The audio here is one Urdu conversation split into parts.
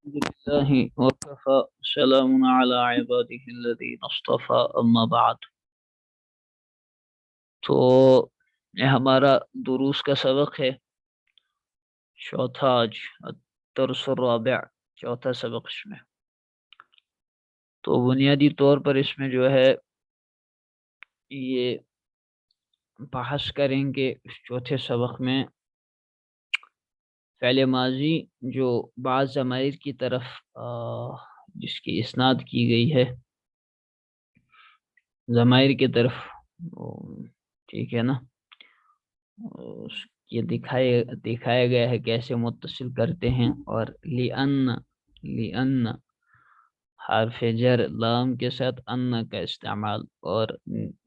الحمد لله وكفى سلام على عباده الذين اصطفى اما بعد. تو یہ ہمارا دروس کا سبق ہے چوتھا آج الدرس الرابع، چوتھا سبق اس میں. تو بنیادی طور پر اس میں جو ہے یہ بحث کریں گے اس چوتھے سبق میں فعل ماضی جو بعض ضمائر کی طرف جس کی اسناد کی گئی ہے ضمائر کی طرف، ٹھیک ہے نا، یہ دکھایا گیا ہے کیسے متصل کرتے ہیں. اور لئن حرف جر لام کے ساتھ ان کا استعمال، اور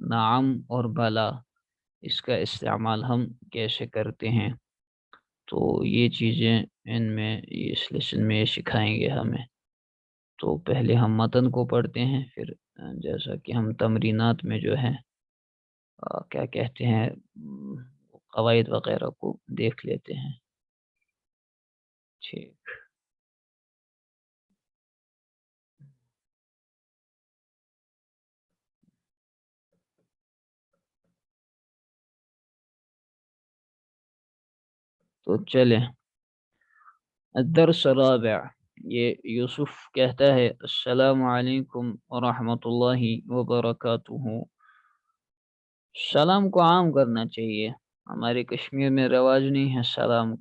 نعم اور بلا اس کا استعمال ہم کیسے کرتے ہیں. تو یہ چیزیں ان میں اس لیسن میں سکھائیں گے ہمیں. تو پہلے ہم متن کو پڑھتے ہیں، پھر جیسا کہ ہم تمرینات میں جو ہے کیا کہتے ہیں قواعد وغیرہ کو دیکھ لیتے ہیں. ٹھیک، تو چلیں. الدرس الرابع، یہ یوسف کہتا ہے السلام علیکم ورحمۃ اللہ وبرکاتہ. سلام کو عام کرنا چاہیے. ہمارے کشمیر میں رواج نہیں ہے سلام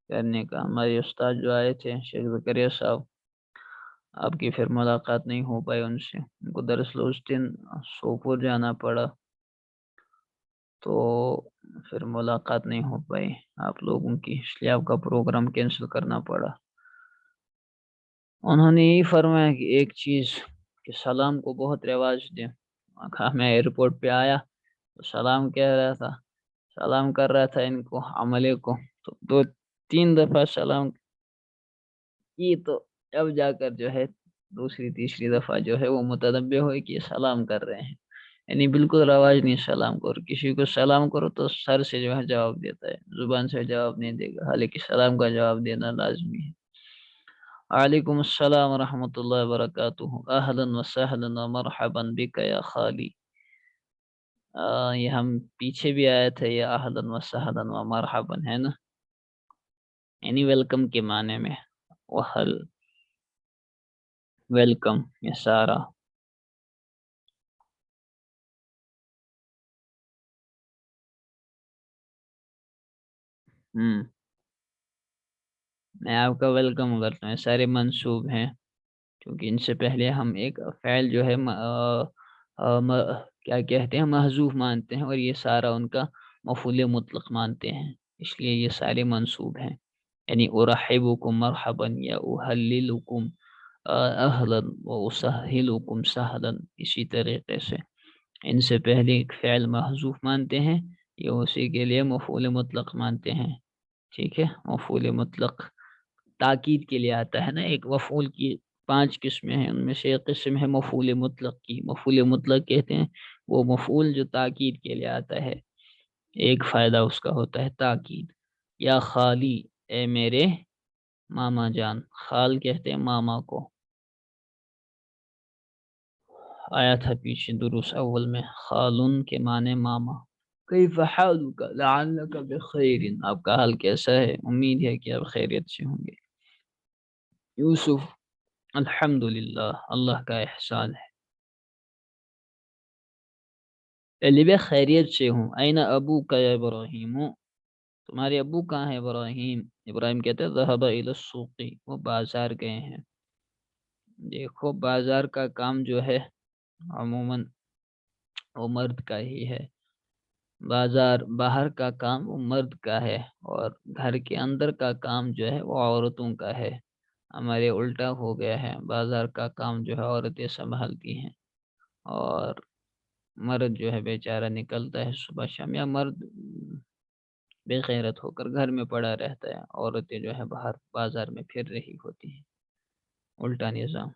کرنے کا. ہمارے استاد جو آئے تھے شیخ زکریا صاحب، آپ کی پھر ملاقات نہیں ہو پائی ان سے، ان کو دراصل اس دن سوپور جانا پڑا، تو پھر ملاقات نہیں ہو پائی آپ لوگوں کی، اس لیے آپ کا پروگرام کینسل کرنا پڑا. انہوں نے یہی فرمایا کہ ایک چیز کہ سلام کو بہت رواج دیں. میں ایئرپورٹ پہ آیا تو سلام کہہ رہا تھا، سلام کر رہا تھا ان کو عملے کو، تو 2-3 دفعہ سلام کی، تو اب جا کر جو ہے دوسری تیسری دفعہ جو ہے وہ متنبہ ہوئے کہ یہ سلام کر رہے ہیں. یعنی بالکل رواج نہیں سلام کو. اور کسی کو سلام کرو تو سر سے جو ہے جواب دیتا ہے، زبان سے جواب نہیں دے گا، حالانکہ سلام کا جواب دینا لازمی ہے. وعلیکم السلام ورحمۃ اللہ وبرکاتہ، اہلا وسہلا ومرحبا بک یا خالی. یہ ہم پیچھے بھی آیا تھا، یہ اہلا وسہلا ومرحبا ہے نا، یعنی ویلکم کے معنی میں. وحل ویلکم یہ سارا. میں آپ کا ویلکم کرتا ہوں. سارے منصوب ہیں کیونکہ ان سے پہلے ہم ایک فعل جو ہے کیا کہتے ہیں محذوف مانتے ہیں، اور یہ سارا ان کا مفعول مطلق مانتے ہیں، اس لیے یہ سارے منصوب ہیں. یعنی ارحبکم مرحبا یا احللکم اہلا و اسہلکم سہلا. اسی طریقے سے ان سے پہلے ایک فعل محذوف مانتے ہیں، یہ اسی کے لیے مفعول مطلق مانتے ہیں. ٹھیک ہے، مفعول مطلق تاکید کے لیے آتا ہے نا. ایک مفعول کی 5 قسمیں ہیں، ان میں سے ایک قسم ہے مفعول مطلق کی. مفعول مطلق کہتے ہیں وہ مفعول جو تاکید کے لیے آتا ہے، ایک فائدہ اس کا ہوتا ہے تاکید. یا خالی، اے میرے ماما جان. خال کہتے ہیں ماما کو، آیا تھا پیچھے دروس اول میں، خالن کے معنی ماما. کیف حالک لعلک بخیر، آپ کا حال کیسا ہے، امید ہے کہ آپ خیریت سے ہوں گے. یوسف الحمدللہ، اللہ کا احسان ہے. پہلے میں خیریت سے ہوں. این ابوک یا ابراہیم، تمہارے ابو کہاں ہے ابراہیم. ابراہیم کہتے ہیں ذهب الى السوق، وہ بازار گئے ہیں. دیکھو بازار کا کام جو ہے عموماً وہ مرد کا ہی ہے. بازار باہر کا کام وہ مرد کا ہے، اور گھر کے اندر کا کام جو ہے وہ عورتوں کا ہے. ہمارے الٹا ہو گیا ہے، بازار کا کام جو ہے عورتیں سنبھالتی ہیں، اور مرد جو ہے بیچارہ نکلتا ہے صبح شام، یا مرد بے غیرت ہو کر گھر میں پڑا رہتا ہے، عورتیں جو ہے باہر بازار میں پھر رہی ہوتی ہیں. الٹا نظام.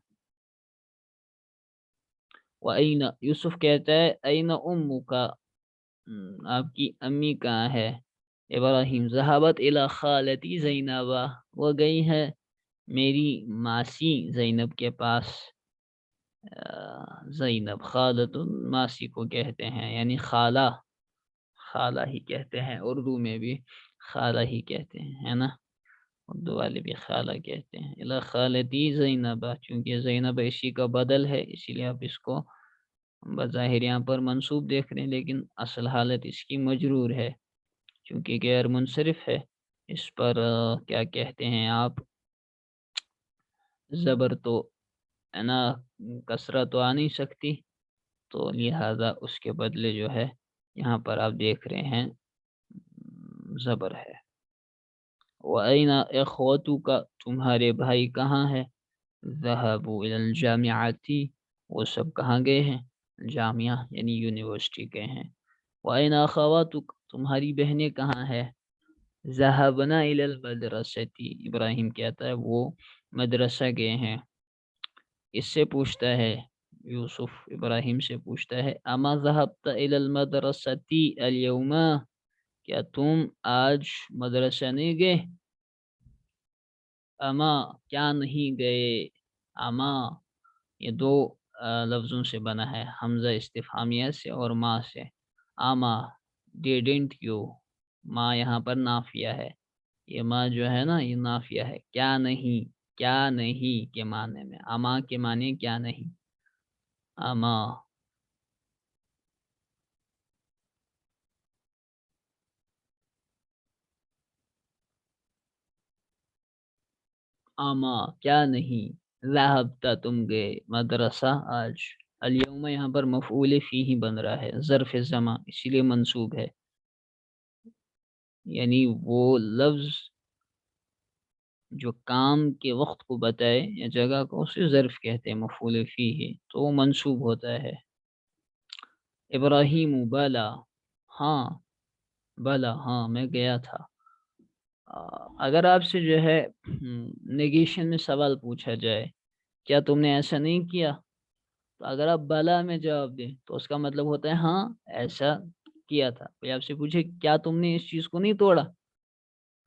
وَأَيْنَ، یوسف کہتا ہے أَيْنَ أُمُّكَ، آپ کی امی کہاں ہے. ابراہیم ذہبت الی خالتی زینبہ، وہ گئی ہے میری ماسی زینب کے پاس زینب خالۃ ماسی کو کہتے ہیں، یعنی خالہ، خالہ ہی کہتے ہیں، اردو میں بھی خالہ ہی کہتے ہیں، ہے نا، اردو والے بھی خالہ کہتے ہیں۔ الا خالتی زینب، چونکہ زینب اسی کا بدل ہے، اسی لیے آپ اس کو بظاہر یہاں پر منصوب دیکھ رہے ہیں، لیکن اصل حالت اس کی مجرور ہے چونکہ غیر منصرف ہے۔ اس پر کیا کہتے ہیں آپ، زبر تو ہے نا، کسرہ تو آ نہیں سکتی، تو لہذا اس کے بدلے جو ہے یہاں پر آپ دیکھ رہے ہیں زبر ہے۔ وَأَيْنَ إِخْوَتُكَ، تمہارے بھائی کہاں ہے؟ ذَهَبُوا إِلَى الْجَامِعَةِ، وہ سب کہاں گئے ہیں؟ جامعہ یعنی یونیورسٹی گئے ہیں۔ وَأَيْنَ أَخَوَاتُكَ، تمہاری بہنیں کہاں ہے؟ ذَهَبْنَا إِلَى الْمَدْرَسَةِ، ابراہیم کہتا ہے وہ مدرسہ گئے ہیں۔ اس سے پوچھتا ہے یوسف، ابراہیم سے پوچھتا ہے اما ذهبت الى المدرسة اليوم، کیا تم آج مدرسہ نہیں گئے؟ اما کیا نہیں گئے، اما یہ دو لفظوں سے بنا ہے، حمزہ استفہامیہ سے اور ما سے۔ اما didn't you، ما یہاں پر نافیہ ہے، یہ ما جو ہے نا یہ نافیہ ہے، کیا نہیں، کیا نہیں کے معنی میں، اما کے معنی کیا نہیں، اما اما کیا نہیں، ذهبت تم گئے، مدرسہ آج، الیوم یہاں پر مفعول فی ہی بن رہا ہے، ظرف زمان اسی لیے منصوب ہے، یعنی وہ لفظ جو کام کے وقت کو بتائے یا جگہ کو اسے ظرف کہتے ہیں، مفعول فی ہے تو وہ منصوب ہوتا ہے۔ ابراہیم بلا، ہاں، بلا ہاں میں گیا تھا۔ اگر آپ سے جو ہے نیگیشن میں سوال پوچھا جائے کیا تم نے ایسا نہیں کیا، تو اگر آپ بلا میں جواب دیں تو اس کا مطلب ہوتا ہے ہاں ایسا کیا تھا۔ کوئی آپ سے پوچھے کیا تم نے اس چیز کو نہیں توڑا،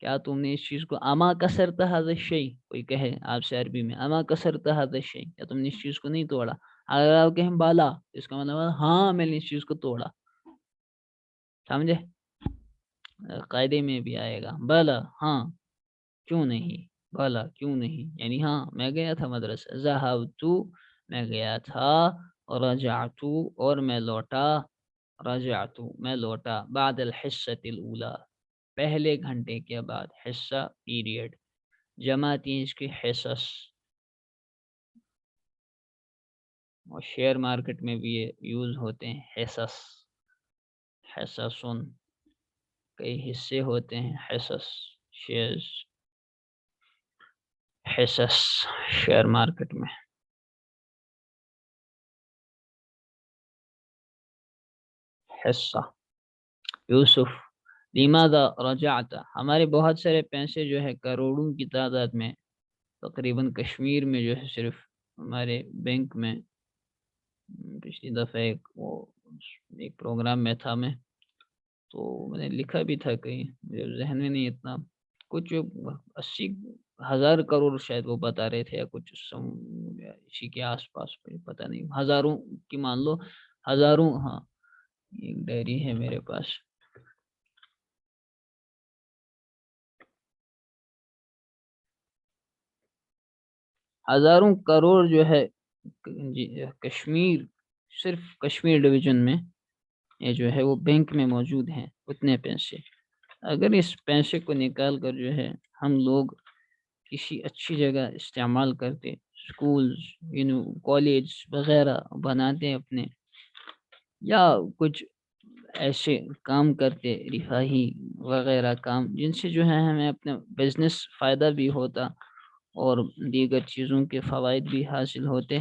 کیا تم نے اس چیز کو، اما کسرت ھذا الشیء، کوئی کہے آپ سے عربی میں اما کسرت ھذا الشیء، کیا تم نے اس چیز کو نہیں توڑا، اگر آپ کہیں بالا اس کا مطلب ہے ہاں میں نے اس چیز کو توڑا، سمجھے؟ قاعدے میں بھی آئے گا بالا ہاں کیوں نہیں، بالا کیوں نہیں یعنی ہاں میں گیا تھا مدرسہ، ذہبت میں گیا تھا، رجعت اور میں لوٹا، رجعت میں لوٹا، بعد الحصۃ الاولی پہلے گھنٹے کے بعد، حصہ پیریڈ، جمع تھی اس کی حصص، اور شیئر مارکیٹ میں بھی یہ یوز ہوتے ہیں حصص، حصصن کئی حصے ہوتے ہیں، حصص شیئرز، حصص شیئر مارکیٹ میں۔ حصہ یوسف لماذا رجعت، ہمارے بہت سارے پیسے جو ہے کروڑوں کی تعداد میں تقریباً کشمیر میں جو ہے صرف ہمارے بینک میں، پچھلی دفعہ ایک پروگرام میں تھا میں، تو میں نے لکھا بھی تھا کہیں، مجھے ذہن میں نہیں اتنا، کچھ 80,000 کروڑ شاید وہ بتا رہے تھے، یا کچھ اسی کے آس پاس، پتہ نہیں، ہزاروں کی مان لو، ہزاروں، ہاں ایک ڈائری ہے میرے پاس، ہزاروں کروڑ جو ہے کشمیر، صرف کشمیر ڈویژن میں یہ جو ہے وہ بینک میں موجود ہیں اتنے پیسے۔ اگر اس پیسے کو نکال کر جو ہے ہم لوگ کسی اچھی جگہ استعمال کرتے، اسکولز کالج وغیرہ بناتے اپنے، یا کچھ ایسے کام کرتے رفاہی وغیرہ کام جن سے جو ہے ہمیں اپنا بزنس فائدہ بھی ہوتا اور دیگر چیزوں کے فوائد بھی حاصل ہوتے،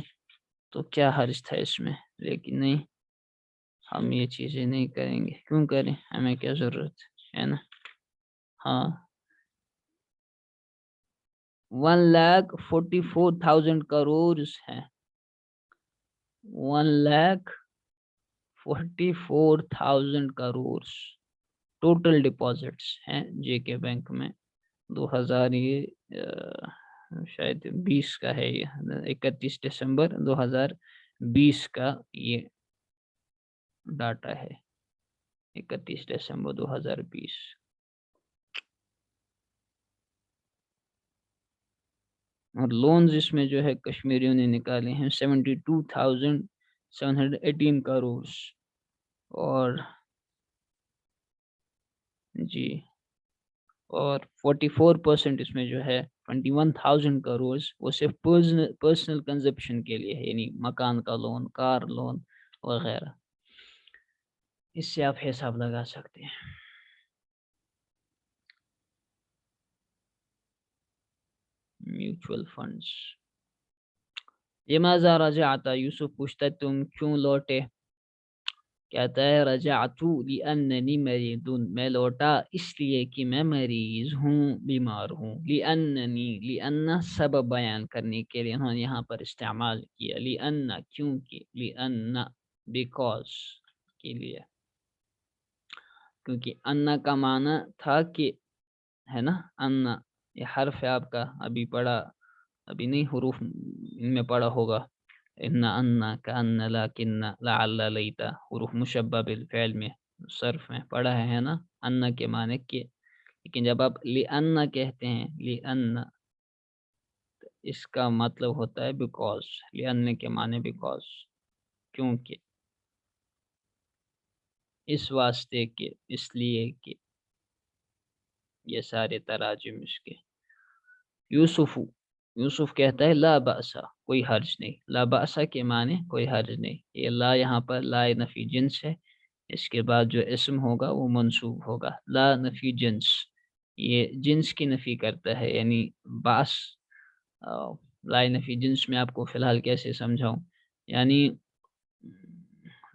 تو کیا حرج تھا اس میں، لیکن نہیں، ہم یہ چیزیں نہیں کریں گے، کیوں کریں، ہمیں کیا ضرورت ہے نا۔ ہاں 1,44,000 کروڑ ہیں، 1,44,000 کروڑ ٹوٹل ڈپازٹس ہیں جے کے بینک میں، 2000 یہ شاید 20 کا ہے یہ، 31 دسمبر 2020 کا یہ ڈاٹا ہے، 31 دسمبر 2020۔ اور لونز اس میں جو ہے کشمیریوں نے نکالے ہیں 72,718 کروڑ، اور جی اور 44% اس میں جو ہے 21,000 کروڑ وہ صرف پرسنل کنزپشن کے لیے ہے، یعنی مکان کا لون، کار لون وغیرہ۔ اس سے آپ حساب لگا سکتے ہیں۔ میوچول فنڈز، لماذا رجعت، یوسف پوچھتا ہے تم کیوں لوٹے؟ کہتا ہے رجعت لأننی مریض، میں لوٹا اس لیے کہ میں مریض ہوں، بیمار ہوں۔ لأن سبب بیان کرنے کے لیے انہوں نے یہاں پر استعمال کیا، لأن کیونکہ، لأن بیکاز کے لیے، کیونکہ ان کا معنی تھا کہ، ہے نا، ان یہ حرف ہے آپ کا، ابھی پڑھا، ابھی نہیں حروف ان میں پڑھا ہوگا، ان کان لکن لعل لیتا، حروف مشبہ بالفعل میں صرف میں پڑھا ہے نا، ان کے معنی کے، لیکن جب آپ لأن کہتے ہیں، لأن اس کا مطلب ہوتا ہے بیکاز، لأن کے معنی بیکاز، کیونکہ، اس واسطے کے، اس لیے کہ، یہ سارے تراجم اس کے۔ یوسف کہتا ہے لا بأسا، کوئی حرج نہیں، لا بأسا کے معنی کوئی حرج نہیں، یہ لا یہاں پر لا نفی جنس ہے، اس کے بعد جو اسم ہوگا وہ منصوب ہوگا، لا نفی جنس، یہ جنس کی نفی کرتا ہے، یعنی باس، لا نفی جنس میں آپ کو فی الحال کیسے سمجھاؤں، یعنی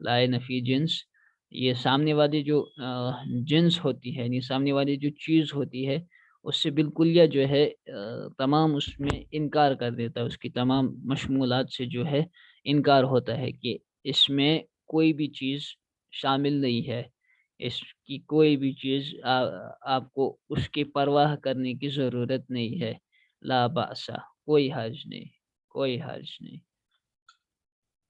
لا نفی جنس، یہ سامنے والی جو جنس ہوتی ہے، یعنی سامنے والی جو چیز ہوتی ہے اس سے بالکلیہ جو ہے تمام اس میں انکار کر دیتا ہے، اس کی تمام مشمولات سے جو ہے انکار ہوتا ہے کہ اس میں کوئی بھی چیز شامل نہیں ہے، اس کی کوئی بھی چیز آپ کو اس کی پرواہ کرنے کی ضرورت نہیں ہے، لا بأسا، کوئی حرج نہیں، کوئی حرج نہیں۔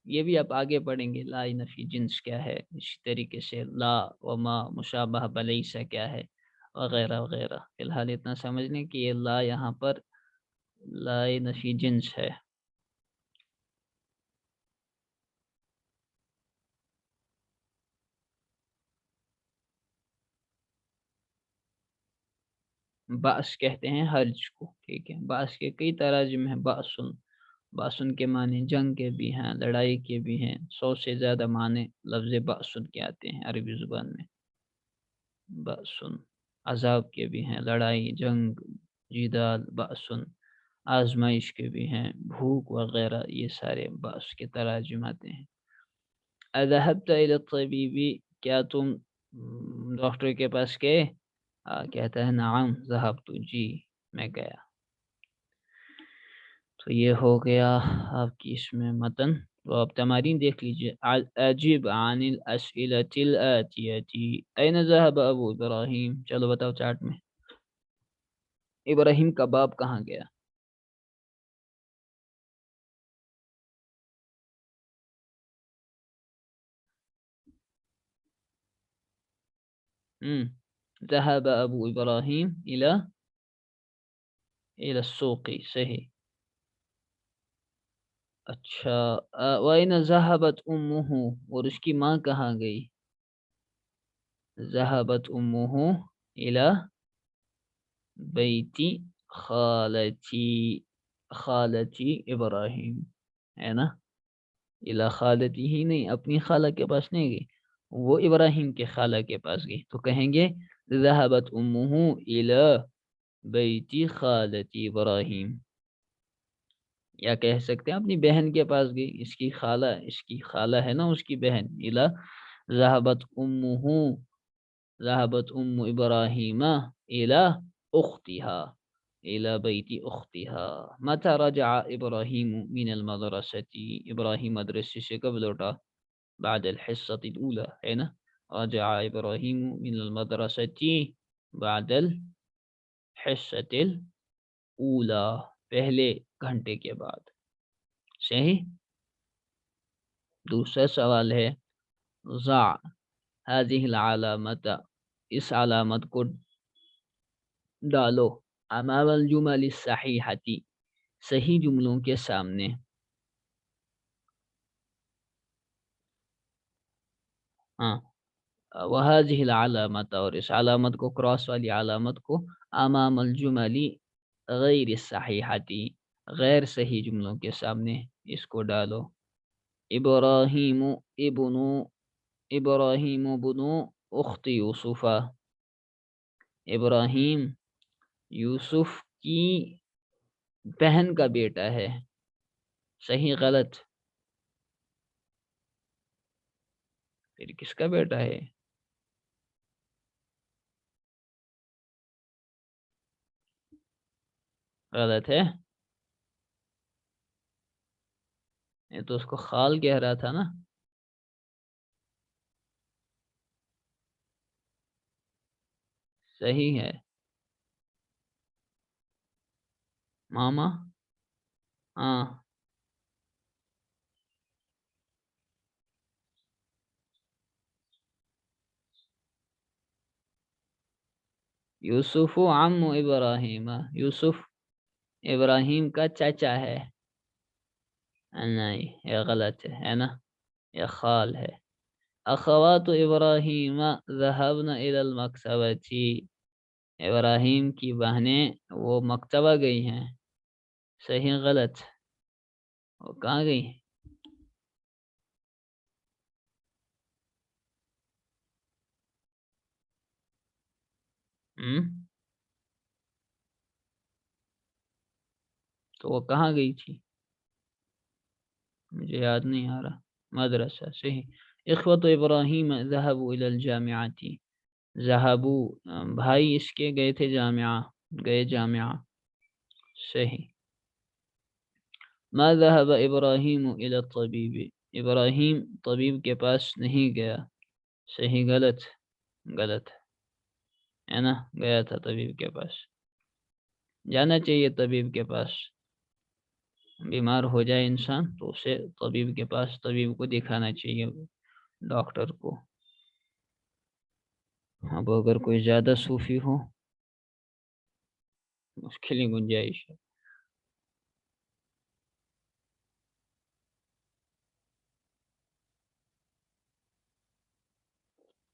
یہ بھی آپ آگے پڑھیں گے، لا نفی جنس کیا ہے، اسی طریقے سے لا وما مشابہ بلیسا کیا ہے، وغیرہ وغیرہ۔ فی الحال اتنا سمجھ لیں کہ یہ لا یہاں پر لا نفی جنس ہے۔ باس کہتے ہیں حرج کو، ٹھیک ہے، باس کے کئی تراجم ہیں، باسن، باسن کے معنی جنگ کے بھی ہیں، لڑائی کے بھی ہیں، 100 سے زیادہ معنی لفظ باسن کے آتے ہیں عربی زبان میں، باسن، عذاب کے بھی ہیں، لڑائی، جنگ، جدال، باسن، آزمائش کے بھی ہیں، بھوک وغیرہ، یہ سارے باس کے تراجم آتے ہیں۔ اذهبت الى الطبيب، کیا تم ڈاکٹر کے پاس گئے؟ کہتا ہے نعم ذهبت، جی میں گیا۔ تو یہ ہو گیا آپ کی اس میں متن، تو آپ تمارین دیکھ لیجئے۔ اجب عن الاسئلة الآتية، این ذهب ابو ابراہیم، چلو بتاؤ چارٹ میں، ابراہیم کا باپ کہاں گیا؟ ذهب ابو ابراہیم الى السوق، صحیح۔ اچھا، وَأَيْنَ ذَهَبَتْ أُمُّهُ، اور اس کی ماں کہاں گئی؟ ذَهَبَتْ أُمُّهُ إِلَى بَيْتِ خالتی ابراہیم، ہے نا، إِلَى خالتی ہی نہیں، اپنی خالہ کے پاس نہیں گئی، وہ ابراہیم کے خالہ کے پاس گئی، تو کہیں گے ذَهَبَتْ أُمُّهُ إِلَى بَيْتِ خالتی ابراہیم، یا کہہ سکتے ہیں اپنی بہن کے پاس گئی، اس کی خالہ ہے نا، اس کی بہن، الا ذهبت ام ابراہیم الى اختها، الى بیت اختها۔ متى رجع ابراہیم من المدرسة، ابراہیم مدرسے سے کب لوٹا؟ بعد الحصة الاولى، ہے نا، رجع ابراہیم من المدرسة بعد الحصة الاولى، پہلے گھنٹے کے بعد. صحیح. دوسرا سوال ہے ضع هذه العلامت، اس علامت کو ڈالو امام الجمل الصحیحتی، صحیح جملوں کے سامنے. ہاں. وهذه العلامت، اور اس علامت کو، کراس والی علامت کو، امام الجمل غیر الصحیحتی، غیر صحیح جملوں کے سامنے اس کو ڈالو. ابراہیم ابن ابراہیم بنو اخت یوسف، ابراہیم یوسف کی بہن کا بیٹا ہے. صحیح غلط؟ پھر کس کا بیٹا ہے؟ غلط ہے. یہ تو اس کو خال کہہ رہا تھا نا. صحیح ہے. ماما. ہاں. یوسف عم ابراہیم، یوسف ابراہیم کا چچا ہے. نہیں، یہ غلط ہے نا، یہ خال ہے. اخوات ابراہیم ذهبن الى المکتبۃ، ابراہیم کی بہنیں وہ مکتبہ گئی ہیں. صحیح غلط؟ وہ کہاں گئی؟ تو وہ کہاں گئی تھی؟ مجھے یاد نہیں آ رہا. مدرسہ. صحیح. اخوت ابراہیم ذهبوا الى الجامعۃ، ذهبوا بھائی اس کے گئے تھے جامعہ، گئے جامعہ. صحیح. ما ذهب ابراہیم الى الطبیب، ابراہیم طبیب کے پاس نہیں گیا. صحیح غلط؟ غلط ہے نا، گیا تھا طبیب کے پاس. جانا چاہیے طبیب کے پاس. بیمار ہو جائے انسان تو اسے طبیب کے پاس، طبیب کو دکھانا چاہیے، ڈاکٹر کو. اب اگر کوئی زیادہ صوفی ہو مشکل ہی گنجائش ہے.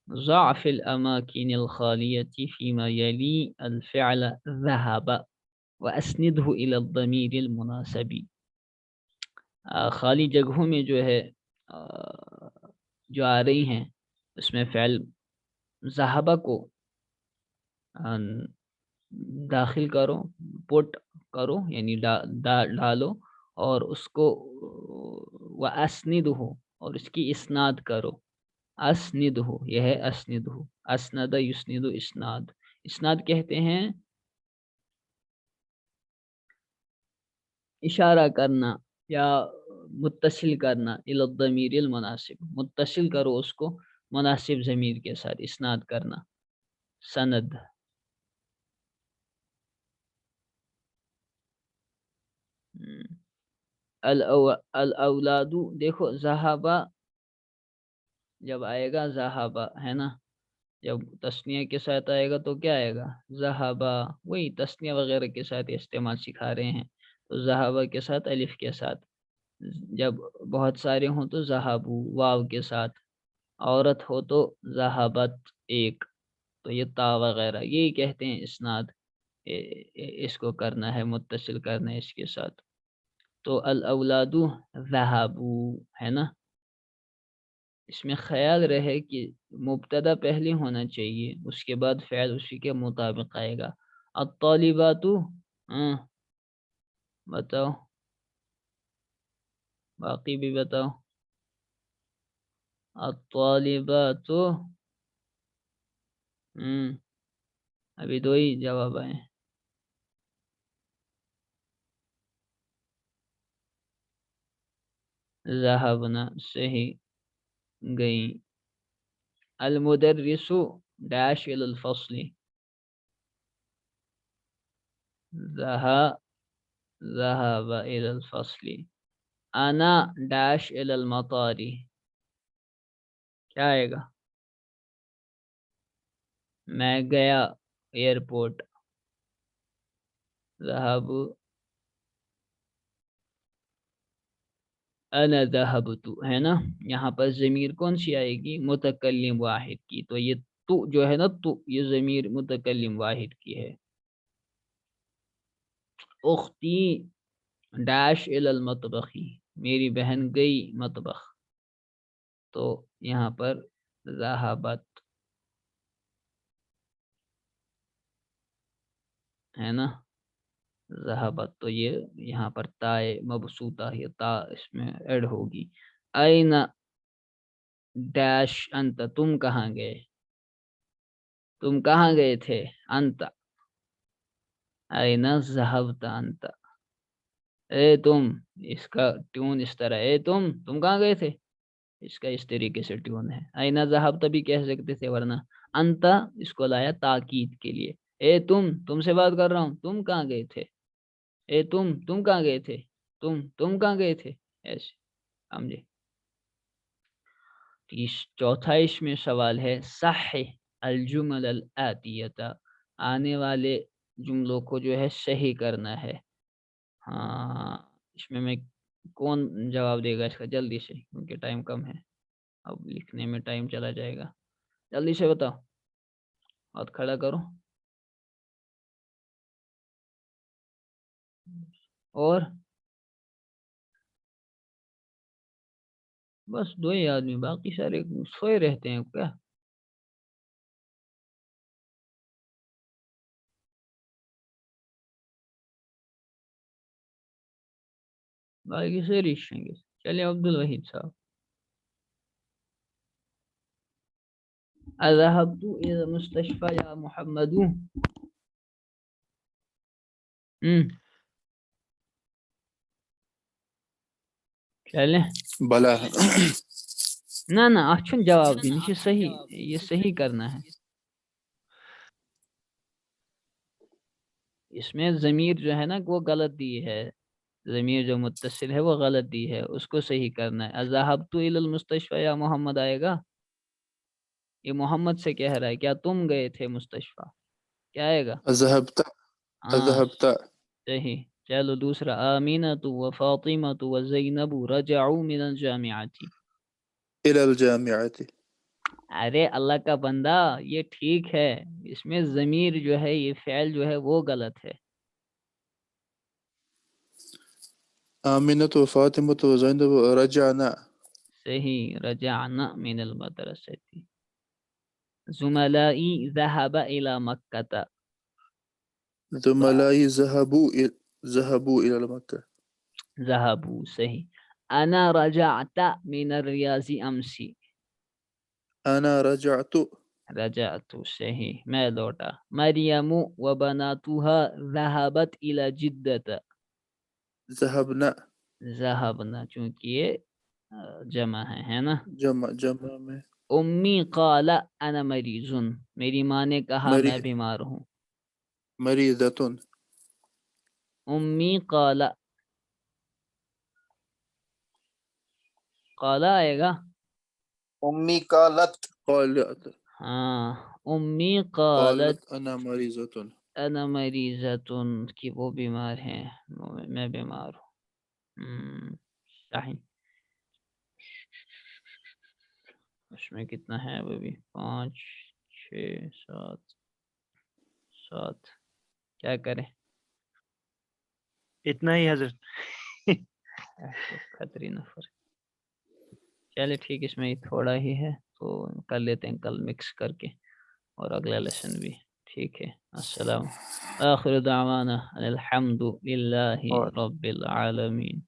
ضعف الاماکن الخالیت فيما یلی الفعل ذهب واسنده الى الضمیر المناسب. خالی جگہوں میں جو ہے جو آ رہی ہیں اس میں فعل ذهب کو داخل کرو، پٹ کرو، یعنی ڈالو، اور اس کو وَأَسْنِدْهُ، اور اس کی اسناد کرو. اسند ہو، یہ ہے اسند ہو. اسند یسند اسناد. اسناد کہتے ہیں اشارہ کرنا یا متصل کرنا الی الضمیر المناسب، متصل کرو اس کو مناسب ضمیر کے ساتھ، اسناد کرنا. سند. الاولاد، دیکھو ذہابہ جب آئے گا، ذہابہ ہے نا، جب تسنیہ کے ساتھ آئے گا تو کیا آئے گا؟ ذہابہ. وہی تسنیہ وغیرہ کے ساتھ استعمال سکھا رہے ہیں. تو ذہابہ کے ساتھ الف کے ساتھ. جب بہت سارے ہوں تو ذہابو واو کے ساتھ. عورت ہو تو ذہابت ایک. تو یہ تا وغیرہ یہی کہتے ہیں اسناد. اس کو کرنا ہے، متصل کرنا ہے اس کے ساتھ. تو الاولاد ذہابو ہے نا. اس میں خیال رہے کہ مبتدا پہلے ہونا چاہیے، اس کے بعد فعل اسی کے مطابق آئے گا. الطالبات. ہاں بتاؤ، باقی بھی بتاؤ. الطالبات. ابھی دو ہی جواب آئے. ذهبنا صحیح گئی. المدرس ڈیش الى الفصل. ذهب إلى الفصل. أنا داش إلى المطار. کیا آئے گا؟ میں گیا ایئرپورٹ. ذهب انا ذهبت ہے نا. یہاں پر ضمیر کون سی آئے گی؟ متکلم واحد کی. تو یہ تو جو ہے نا تو یہ ضمیر متکلم واحد کی ہے. اختی ڈیش الی المطبخی، میری بہن گئی مطبخ. تو یہاں پر ذہبت ہے نا، ذہبت. تو یہ یہاں پر تائے مبسوطہ یہ تا اس میں ایڈ ہوگی. این ڈیش انت، تم کہاں گئے؟ تم کہاں گئے تھے؟ انت. این ذہبت انت. اے تم، اس کا ٹیون اس طرح، اے تم کہاں گئے تھے، اس کا اس طریقے سے ٹیون ہے. این ذہبت بھی کہہ سکتے تھے، ورنہ انت اس کو لایا تاکید کے لیے. اے تم سے بات کر رہا ہوں، تم کہاں گئے تھے. اے تم کہاں گئے تھے، تم کہاں گئے تھے، ایسے سمجھے. چوتھا اس میں سوال ہے صحح الجمل الآتیۃ، آنے والے جملوں کو جو ہے صحیح کرنا ہے. ہاں اس میں کون جواب دے گا اس کا جلدی سے، کیونکہ ٹائم کم ہے، اب لکھنے میں ٹائم چلا جائے گا. جلدی سے بتاؤ، ہاتھ کھڑا کرو. اور بس دو ہی آدمی، باقی سارے سوئے رہتے ہیں کیا؟ باقی سے رشیں گے. چلے عبد الوحید صاحب. اذهبت الى المستشفى یا محمد. چلے بلا نہ اچھا جواب دین، یہ صحیح، یہ صحیح کرنا ہے. اس میں ضمیر جو ہے نا وہ غلط دی ہے، ضمیر جو متصل ہے وہ غلط دی ہے، اس کو صحیح کرنا ہے. اذهبت الى المستشفى یا محمد آئے گا. یہ محمد سے کہہ رہا ہے کیا تم گئے تھے مستشفى، کیا آئے گا؟ اذهبت ہاں اذهبت صحیح. چلو دوسرا، آمینۃ و فاطمۃ و زینب رجعوا من الجامعۃ. الى الجامعة. ارے اللہ کا بندہ یہ ٹھیک ہے، اس میں ضمیر جو ہے یہ فعل جو ہے وہ غلط ہے. آمنة وفاطمة وزينب رجعنا. صحیح، رجعنا من المدرسة. زملائی ذهب الى مکہ. زملائي ذهبوا إلى مكة. ذهبوا صحیح. انا رجعت من الریاض امسی. أنا رجعت. رجعت صحیح، میں لوٹا. مریم و بناتها ذهبت الى جدة. ذهبنا. ذهبنا چونکہ یہ جمع ہے نا. جمع میں. امی قال انا مریض، میری ماں نے کہا میں بیمار ہوں. مريضة. امی قال، قال آئے گا. أمي قالت. ہاں امی قالت أنا مريضة. انا مریضۃ، کہ وہ بیمار ہیں، میں بیمار ہوں. صحیح. اس میں کتنا ہے ابھی؟ 5 6 7. کیا کریں؟ اتنا ہی حضرت. خطری نفر. چلے ٹھیک، اس میں تھوڑا ہی ہے تو کر لیتے ہیں کل مکس کر کے، اور اگلا لیسن بھی. ٹھیک ہے. السلام آخر دعوانا الحمد للہ رب العالمین.